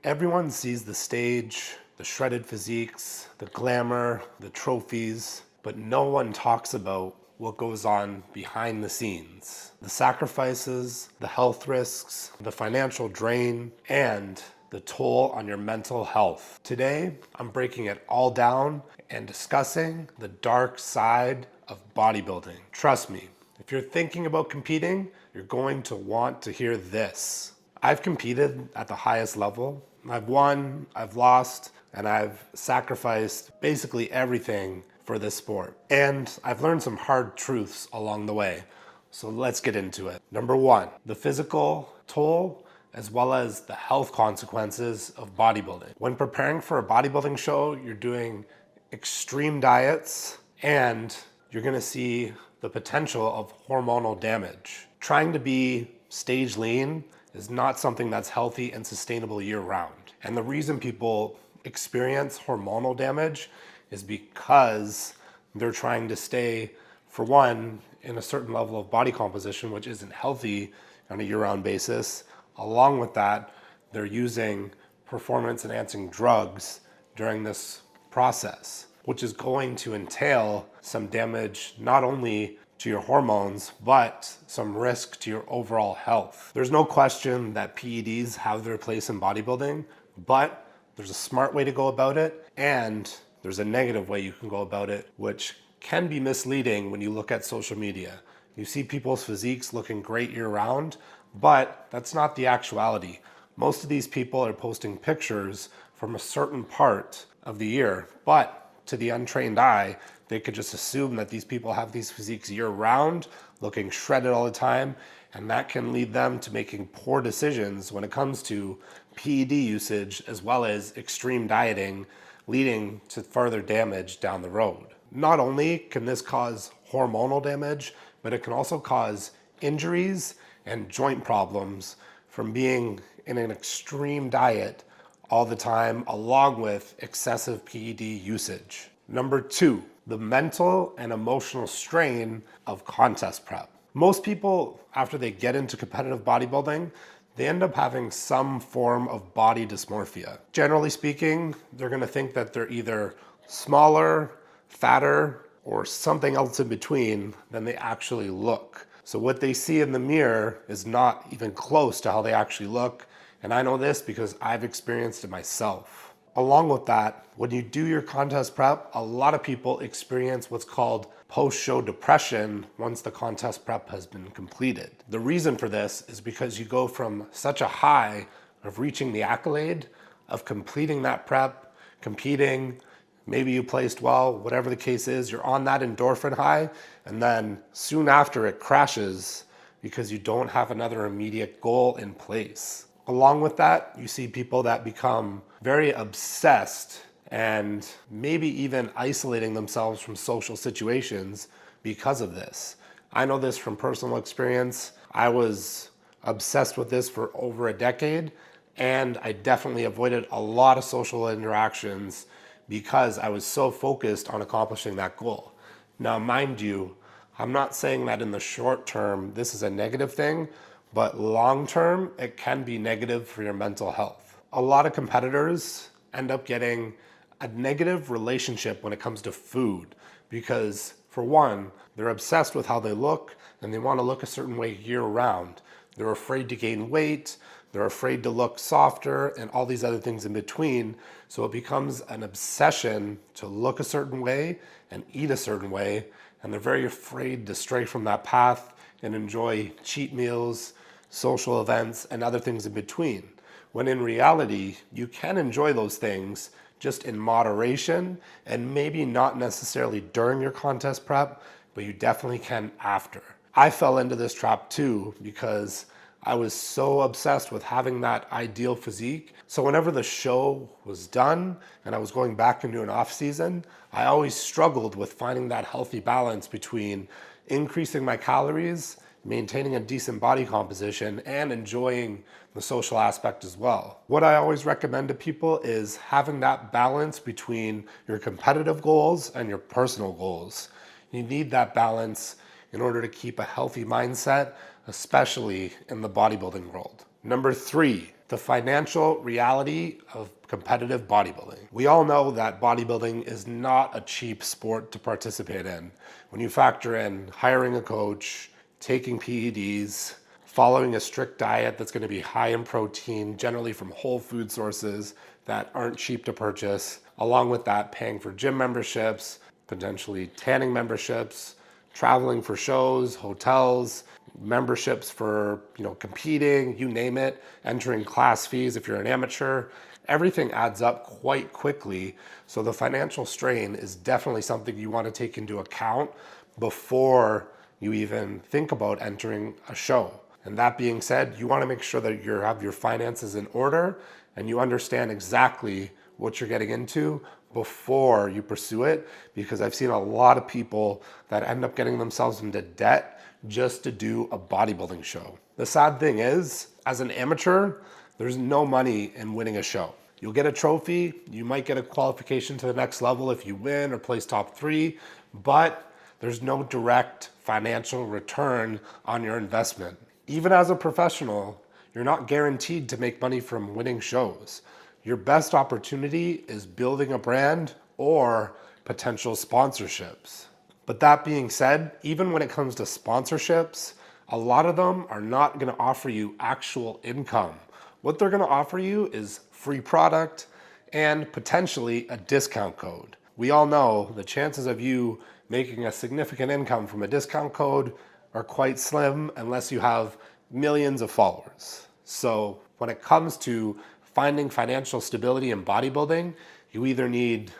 Everyone sees the stage, the shredded physiques, the glamour, the trophies, but no one talks about what goes on behind the scenes. The sacrifices, the health risks, the financial drain, and the toll on your mental health. Today, I'm breaking it all down and discussing the dark side of bodybuilding. Trust me, if you're thinking about competing, you're going to want to hear this. I've competed at the highest level. I've won, I've lost, and I've sacrificed basically everything for this sport. And I've learned some hard truths along the way. So let's get into it. Number one, the physical toll as well as the health consequences of bodybuilding. When preparing for a bodybuilding show, you're doing extreme diets and you're gonna see the potential of hormonal damage. Trying to be stage lean is not something that's healthy and sustainable year round. And the reason people experience hormonal damage is because they're trying to stay, for one, in a certain level of body composition, which isn't healthy on a year-round basis. Along with that, they're using performance-enhancing drugs during this process, which is going to entail some damage not only to your hormones, but some risk to your overall health. There's no question that PEDs have their place in bodybuilding, but there's a smart way to go about it, and there's a negative way you can go about it, which can be misleading when you look at social media. You see people's physiques looking great year-round, but that's not the actuality. Most of these people are posting pictures from a certain part of the year, but to the untrained eye, they could just assume that these people have these physiques year-round, looking shredded all the time, and that can lead them to making poor decisions when it comes to PED usage as well as extreme dieting, leading to further damage down the road. Not only can this cause hormonal damage, but it can also cause injuries and joint problems from being in an extreme diet all the time, along with excessive PED usage. Number two, the mental and emotional strain of contest prep. Most people, after they get into competitive bodybuilding, they end up having some form of body dysmorphia. Generally speaking, they're gonna think that they're either smaller, fatter, or something else in between than they actually look. So what they see in the mirror is not even close to how they actually look. And I know this because I've experienced it myself. Along with that, when you do your contest prep, a lot of people experience what's called post-show depression once the contest prep has been completed. The reason for this is because you go from such a high of reaching the accolade, of completing that prep, competing, maybe you placed well, whatever the case is, you're on that endorphin high, and then soon after it crashes because you don't have another immediate goal in place. Along with that, you see people that become very obsessed and maybe even isolating themselves from social situations because of this. I know this from personal experience. I was obsessed with this for over a decade, and I definitely avoided a lot of social interactions because I was so focused on accomplishing that goal. Now, mind you, I'm not saying that in the short term this is a negative thing, but long term it can be negative for your mental health. A lot of competitors end up getting a negative relationship when it comes to food because, for one, they're obsessed with how they look and they want to look a certain way year round. They're afraid to gain weight, they're afraid to look softer, and all these other things in between. So it becomes an obsession to look a certain way and eat a certain way, and they're very afraid to stray from that path and enjoy cheat meals, social events, and other things in between. When in reality, you can enjoy those things just in moderation and maybe not necessarily during your contest prep, but you definitely can after. I fell into this trap too because I was so obsessed with having that ideal physique. So whenever the show was done and I was going back into an off season, I always struggled with finding that healthy balance between increasing my calories, maintaining a decent body composition, and enjoying the social aspect as well. What I always recommend to people is having that balance between your competitive goals and your personal goals. You need that balance in order to keep a healthy mindset, especially in the bodybuilding world. Number 3, the financial reality of competitive bodybuilding. We all know that bodybuilding is not a cheap sport to participate in. When you factor in hiring a coach, taking PEDs, following a strict diet that's going to be high in protein, generally from whole food sources that aren't cheap to purchase, along with that paying for gym memberships, potentially tanning memberships, traveling for shows, hotels, memberships for, competing, you name it, entering class fees if you're an amateur, everything adds up quite quickly. So the financial strain is definitely something you want to take into account before you even think about entering a show. And that being said, you want to make sure that you have your finances in order and you understand exactly what you're getting into before you pursue it, because I've seen a lot of people that end up getting themselves into debt just to do a bodybuilding show. The sad thing is, as an amateur, there's no money in winning a show. You'll get a trophy, you might get a qualification to the next level if you win or place top 3, but there's no direct financial return on your investment. Even as a professional, you're not guaranteed to make money from winning shows. Your best opportunity is building a brand or potential sponsorships. But that being said, even when it comes to sponsorships, a lot of them are not going to offer you actual income. What they're going to offer you is free product and potentially a discount code. We all know the chances of you making a significant income from a discount code are quite slim unless you have millions of followers. So when it comes to finding financial stability in bodybuilding, you either need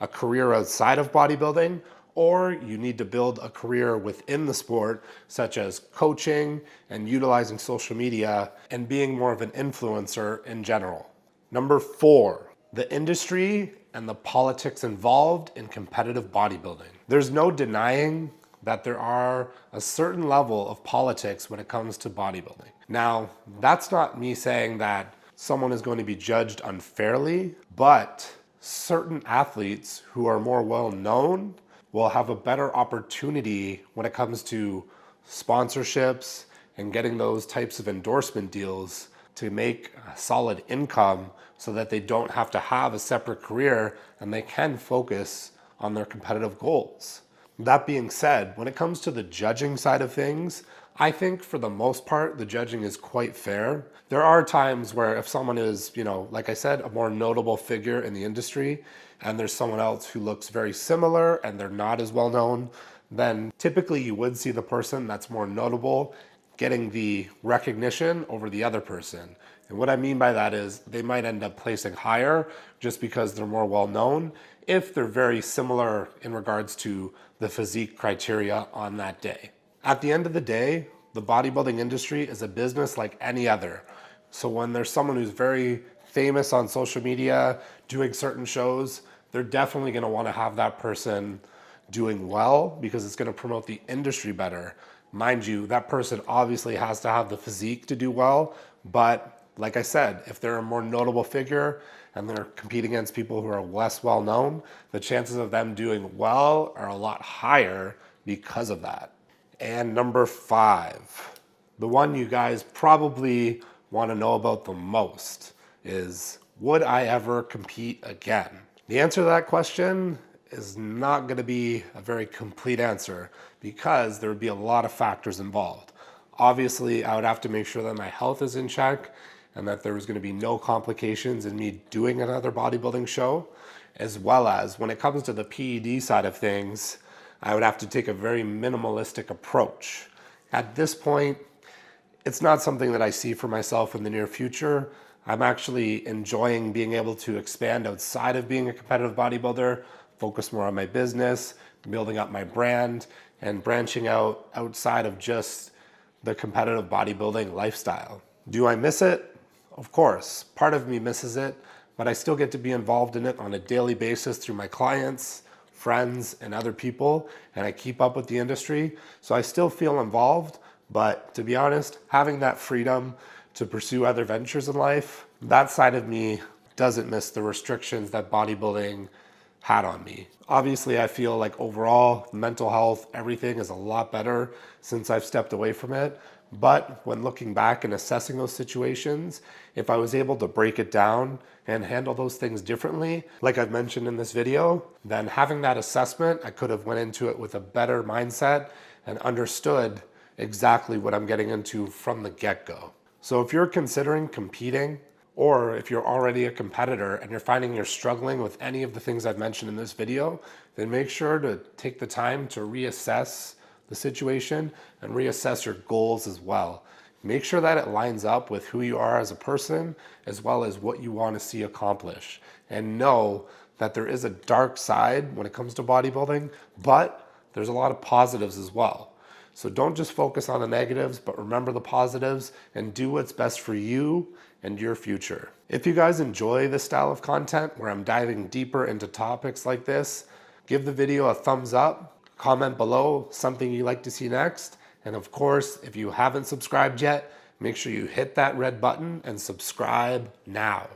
a career outside of bodybuilding or you need to build a career within the sport, such as coaching and utilizing social media and being more of an influencer in general. Number 4, the industry and the politics involved in competitive bodybuilding. There's no denying that there are a certain level of politics when it comes to bodybuilding. Now, that's not me saying that someone is going to be judged unfairly, but certain athletes who are more well known will have a better opportunity when it comes to sponsorships and getting those types of endorsement deals to make a solid income so that they don't have to have a separate career and they can focus on their competitive goals. That being said, when it comes to the judging side of things, I think for the most part, the judging is quite fair. There are times where if someone is, like I said, a more notable figure in the industry, and there's someone else who looks very similar and they're not as well known, then typically you would see the person that's more notable getting the recognition over the other person. And what I mean by that is they might end up placing higher just because they're more well known if they're very similar in regards to the physique criteria on that day. At the end of the day, the bodybuilding industry is a business like any other. So when there's someone who's very famous on social media doing certain shows, they're definitely going to want to have that person doing well because it's going to promote the industry better. Mind you, that person obviously has to have the physique to do well, but like I said, if they're a more notable figure and they're competing against people who are less well known, the chances of them doing well are a lot higher because of that. And number 5, the one you guys probably want to know about the most is, would I ever compete again? The answer to that question is not going to be a very complete answer because there would be a lot of factors involved. Obviously, I would have to make sure that my health is in check and that there was going to be no complications in me doing another bodybuilding show, as well as when it comes to the PED side of things, I would have to take a very minimalistic approach. At this point, it's not something that I see for myself in the near future. I'm actually enjoying being able to expand outside of being a competitive bodybuilder, focus more on my business, building up my brand, and branching out outside of just the competitive bodybuilding lifestyle. Do I miss it? Of course, part of me misses it, but I still get to be involved in it on a daily basis through my clients, friends, and other people, and I keep up with the industry. So I still feel involved, but to be honest, having that freedom to pursue other ventures in life, that side of me doesn't miss the restrictions that bodybuilding had on me. Obviously, I feel like overall, mental health, everything is a lot better since I've stepped away from it. But when looking back and assessing those situations, if I was able to break it down and handle those things differently, like I've mentioned in this video, then having that assessment, I could have went into it with a better mindset and understood exactly what I'm getting into from the get-go. So if you're considering competing, or if you're already a competitor and you're finding you're struggling with any of the things I've mentioned in this video, then make sure to take the time to reassess the situation and reassess your goals as well. Make sure that it lines up with who you are as a person, as well as what you want to see accomplished. And know that there is a dark side when it comes to bodybuilding, but there's a lot of positives as well. So don't just focus on the negatives, but remember the positives and do what's best for you and your future. If you guys enjoy this style of content where I'm diving deeper into topics like this, give the video a thumbs up, comment below something you'd like to see next, and of course, if you haven't subscribed yet, make sure you hit that red button and subscribe now.